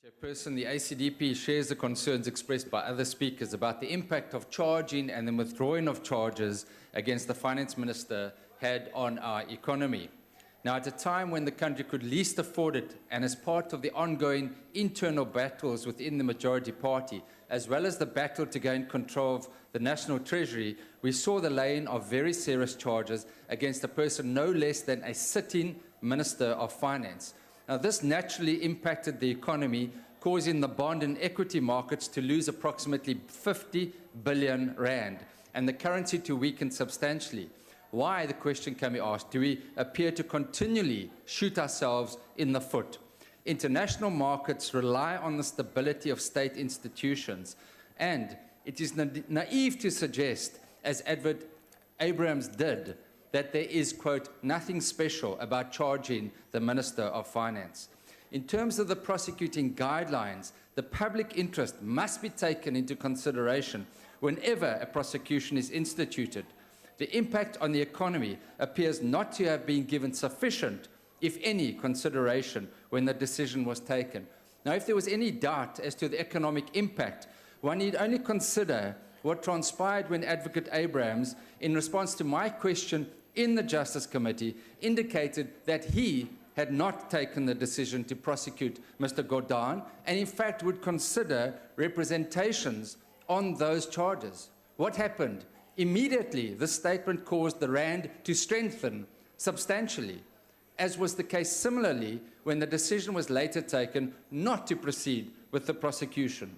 Chairperson, the ACDP shares the concerns expressed by other speakers about the impact of charging and the withdrawing of charges against the Finance Minister had on our economy. Now, at a time when the country could least afford it, and as part of the ongoing internal battles within the majority party, as well as the battle to gain control of the National Treasury, we saw the laying of very serious charges against a person no less than a sitting Minister of Finance. Now, this naturally impacted the economy, causing the bond and equity markets to lose approximately 50 billion rand and the currency to weaken substantially. Why, the question can be asked, do we appear to continually shoot ourselves in the foot? International markets rely on the stability of state institutions, and it is naive to suggest, as Edward Abrams did, that there is, quote, nothing special about charging the Minister of Finance. In terms of the prosecuting guidelines, the public interest must be taken into consideration whenever a prosecution is instituted. The impact on the economy appears not to have been given sufficient, if any, consideration when the decision was taken. Now, if there was any doubt as to the economic impact, one need only consider what transpired when Advocate Abrams, in response to my question in the Justice Committee, indicated that he had not taken the decision to prosecute Mr. Gordhan and in fact would consider representations on those charges. What happened? Immediately, this statement caused the rand to strengthen substantially, as was the case similarly when the decision was later taken not to proceed with the prosecution.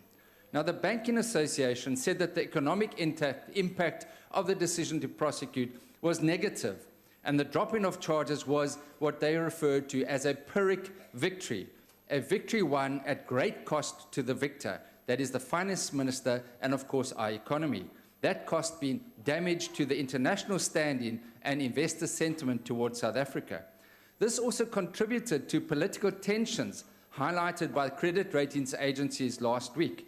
Now, the Banking Association said that the economic impact of the decision to prosecute was negative, and the dropping of charges was what they referred to as a Pyrrhic victory, a victory won at great cost to the victor, that is the Finance Minister and, of course, our economy. That cost being damage to the international standing and investor sentiment towards South Africa. This also contributed to political tensions highlighted by credit ratings agencies last week.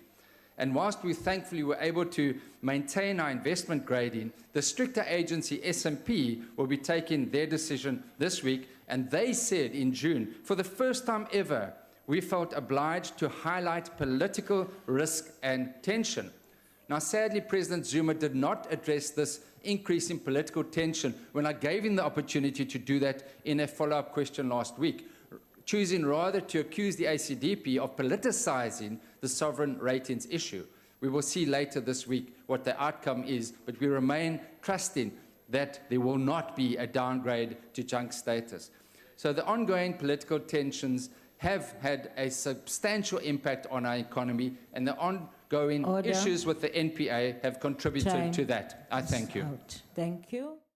And whilst we thankfully were able to maintain our investment grading, the stricter agency S&P will be taking their decision this week, and they said in June, for the first time ever, we felt obliged to highlight political risk and tension. Now, sadly, President Zuma did not address this increase in political tension when I gave him the opportunity to do that in a follow-up question last week, choosing rather to accuse the ACDP of politicizing the sovereign ratings issue. We will see later this week what the outcome is, but we remain trusting that there will not be a downgrade to junk status. So the ongoing political tensions have had a substantial impact on our economy, and the ongoing issues with the NPA have contributed to that. I thank you. Thank you.